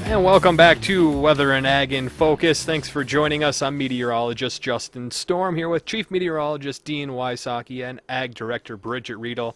And welcome back to Weather and Ag in Focus. Thanks for joining us. I'm meteorologist Justin Storm here with Chief Meteorologist Dean Wysocki and Ag Director Bridget Riedel.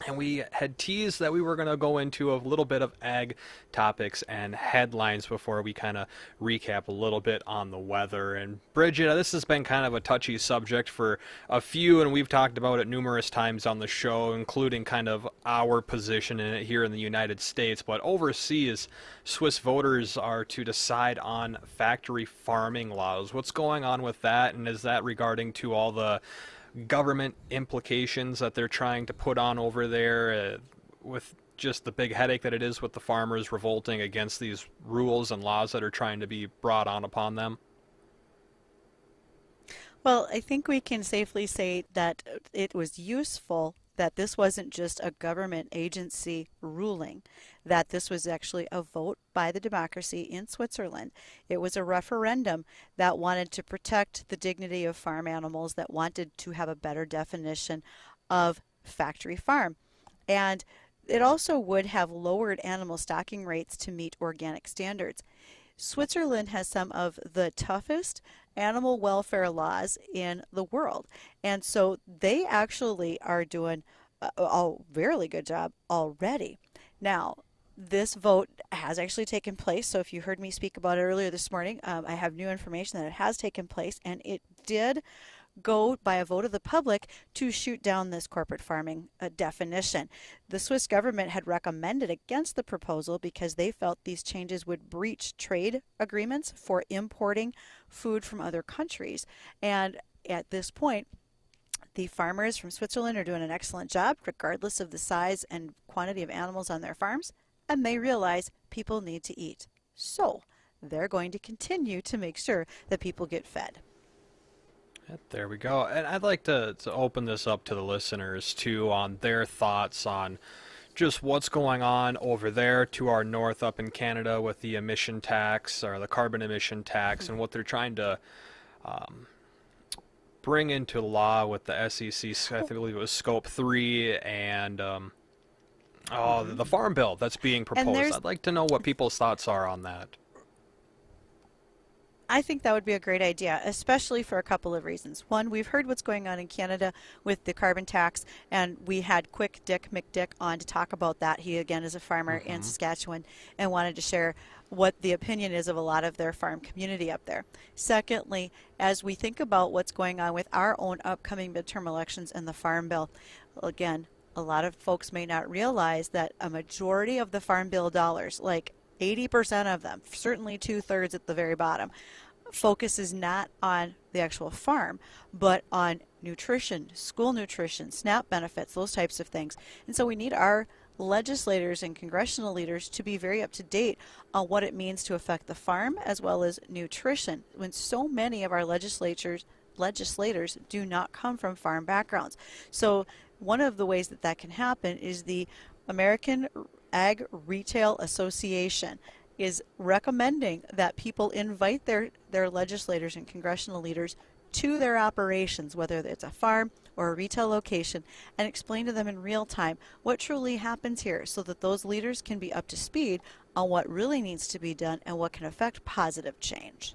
And we had teased that we were going to go into a little bit of ag topics and headlines before we kind of recap a little bit on the weather. And Bridget, this has been kind of a touchy subject for a few, and we've talked about it numerous times on the show, including kind of our position in it here in the United States. But overseas, Swiss voters are to decide on factory farming laws. What's going on with that, and is that regarding to all the government implications that they're trying to put on over there with just the big headache that it is with the farmers revolting against these rules and laws that are trying to be brought on upon them? Well, I think we can safely say that it was useful that this wasn't just a government agency ruling, that this was actually a vote by the democracy in Switzerland. It was a referendum that wanted to protect the dignity of farm animals, that wanted to have a better definition of factory farm. And it also would have lowered animal stocking rates to meet organic standards. Switzerland has some of the toughest animal welfare laws in the world. And so they actually are doing a really good job already. Now, this vote has actually taken place. So if you heard me speak about it earlier this morning, I have new information that it has taken place, and it did go by a vote of the public to shoot down this corporate farming definition. The Swiss government had recommended against the proposal because they felt these changes would breach trade agreements for importing food from other countries. And at this point, The farmers from Switzerland are doing an excellent job, regardless of the size and quantity of animals on their farms, and they realize people need to eat. So they're going to continue to make sure that people get fed. There we go. And I'd like to open this up to the listeners, too, on their thoughts on just what's going on over there to our north up in Canada with the emission tax, or the carbon emission tax, and what they're trying to bring into law with the SEC, I believe it was Scope 3, and the Farm Bill that's being proposed. I'd like to know what people's thoughts are on that. I think that would be a great idea, especially for a couple of reasons. One, we've heard what's going on in Canada with the carbon tax, and we had Quick Dick McDick on to talk about that. He, again, is a farmer in Saskatchewan and wanted to share what the opinion is of a lot of their farm community up there. Secondly, as we think about what's going on with our own upcoming midterm elections and the Farm Bill, again, a lot of folks may not realize that a majority of the Farm Bill dollars, like 80% of them, certainly 2/3 at the very bottom, focuses not on the actual farm, but on nutrition, school nutrition, SNAP benefits, those types of things. And so we need our legislators and congressional leaders to be very up to date on what it means to affect the farm as well as nutrition, when so many of our legislators do not come from farm backgrounds. So one of the ways that that can happen is the American Ag Retail Association is recommending that people invite their legislators and congressional leaders to their operations, whether it's a farm or a retail location, and explain to them in real time what truly happens here, so that those leaders can be up to speed on what really needs to be done and what can affect positive change.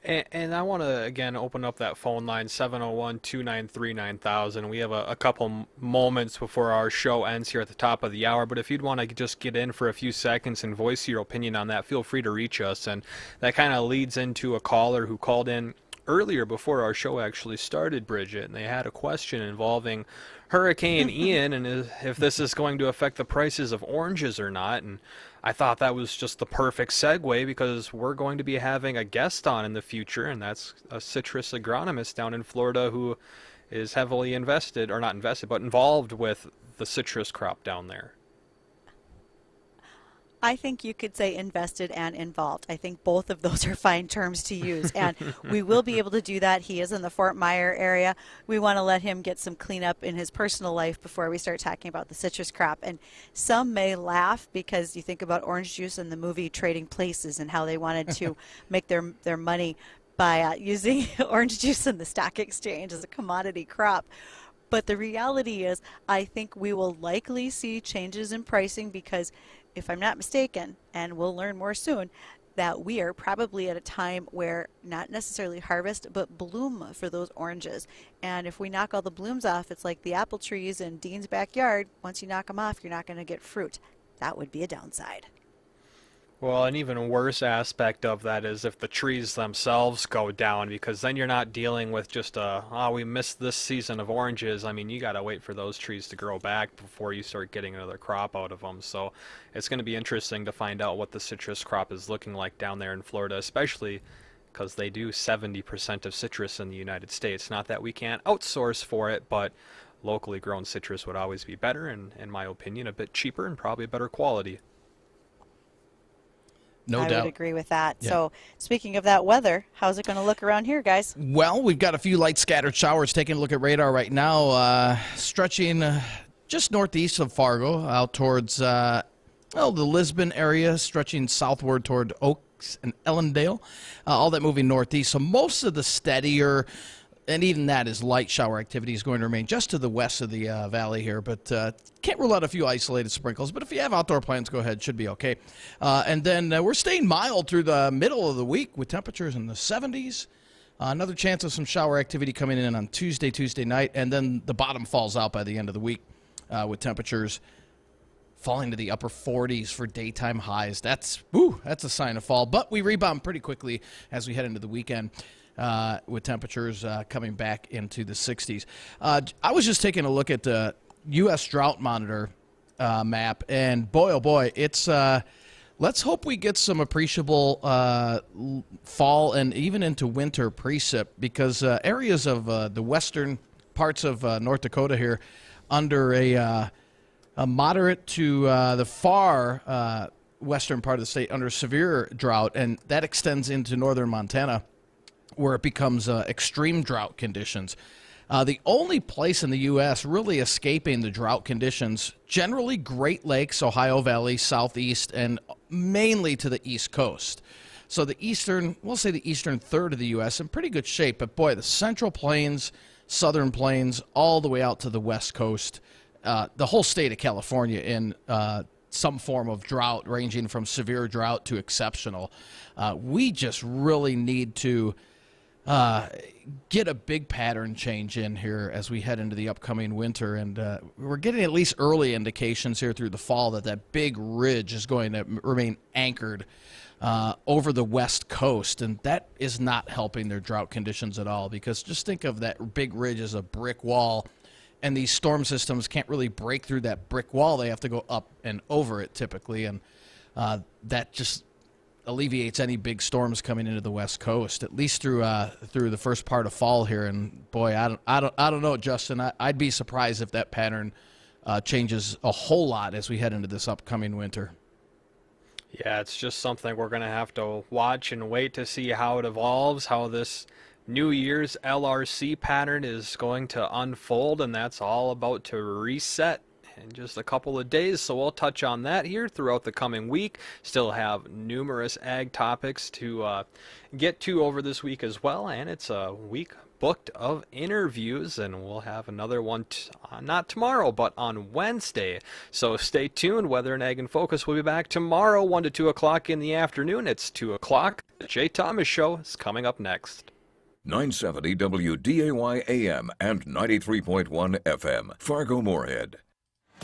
And I want to, again, open up that phone line, 701-293-9000. We have a couple moments before our show ends here at the top of the hour, but if you'd want to just get in for a few seconds and voice your opinion on that, feel free to reach us. And that kind of leads into a caller who called in earlier before our show actually started, Bridget, and they had a question involving Hurricane Ian and if this is going to affect the prices of oranges or not. And I thought that was just the perfect segue, because we're going to be having a guest on in the future, and that's a citrus agronomist down in Florida who is heavily invested, or not invested, but involved with the citrus crop down there. I think you could say invested and involved. I think both of those are fine terms to use, and we will be able to do that. He is in the Fort Myer area. We want to let him get some cleanup in his personal life before we start talking about the citrus crop. And some may laugh because you think about orange juice in the movie Trading Places and how they wanted to make their money by using orange juice in the stock exchange as a commodity crop. But the reality is, I think we will likely see changes in pricing because, if I'm not mistaken, and we'll learn more soon, that we are probably at a time where not necessarily harvest, but bloom for those oranges. And if we knock all the blooms off, it's like the apple trees in Dean's backyard. Once you knock them off, you're not going to get fruit. That would be a downside. Well, an even worse aspect of that is if the trees themselves go down, because then you're not dealing with just we missed this season of oranges. I mean, you got to wait for those trees to grow back before you start getting another crop out of them. So it's going to be interesting to find out what the citrus crop is looking like down there in Florida, especially because they do 70% of citrus in the United States. Not that we can't outsource for it, but locally grown citrus would always be better, and in my opinion, a bit cheaper and probably better quality. No doubt. I would agree with that. Yeah. So speaking of that weather, how's it going to look around here, guys? Well, we've got a few light scattered showers. Taking a look at radar right now, stretching just northeast of Fargo out towards the Lisbon area, stretching southward toward Oaks and Ellendale, all that moving northeast. So most of the steadier, and even that is light shower activity, is going to remain just to the west of the valley here, but can't rule out a few isolated sprinkles. But if you have outdoor plans, go ahead. Should be okay. And then we're staying mild through the middle of the week with temperatures in the 70s. Another chance of some shower activity coming in on Tuesday night, and then the bottom falls out by the end of the week with temperatures falling to the upper 40s for daytime highs. That's a sign of fall. But we rebound pretty quickly as we head into the weekend. With temperatures coming back into the 60s. I was just taking a look at the U.S. Drought Monitor map, and boy, oh boy, it's Let's hope we get some appreciable fall and even into winter precip, because areas of the western parts of North Dakota here under a moderate to the far western part of the state under severe drought, and that extends into northern Montana where it becomes extreme drought conditions. The only place in the U.S. really escaping the drought conditions, generally Great Lakes, Ohio Valley, southeast, and mainly to the East Coast. So the eastern, we'll say the eastern third of the U.S. in pretty good shape, but boy, the Central Plains, Southern Plains, all the way out to the West Coast, the whole state of California in some form of drought, ranging from severe drought to exceptional. We just really need to get a big pattern change in here as we head into the upcoming winter, and we're getting at least early indications here through the fall that that big ridge is going to remain anchored over the West Coast, and that is not helping their drought conditions at all, because just think of that big ridge as a brick wall, and these storm systems can't really break through that brick wall. They have to go up and over it typically, and that just alleviates any big storms coming into the West Coast, at least through the first part of fall here. And boy, I don't know, Justin. I'd be surprised if that pattern changes a whole lot as we head into this upcoming winter. Yeah, it's just something we're going to have to watch and wait to see how it evolves, how this New Year's LRC pattern is going to unfold, and that's all about to reset in just a couple of days, so we'll touch on that here throughout the coming week. Still have numerous ag topics to get to over this week as well, and it's a week booked of interviews, and we'll have another one not tomorrow but on Wednesday, so stay tuned. Weather and Ag in Focus will be back tomorrow 1 to 2 o'clock in the afternoon. It's 2 o'clock. The Jay Thomas Show is coming up next. 970 WDAY AM and 93.1 FM, Fargo Moorhead.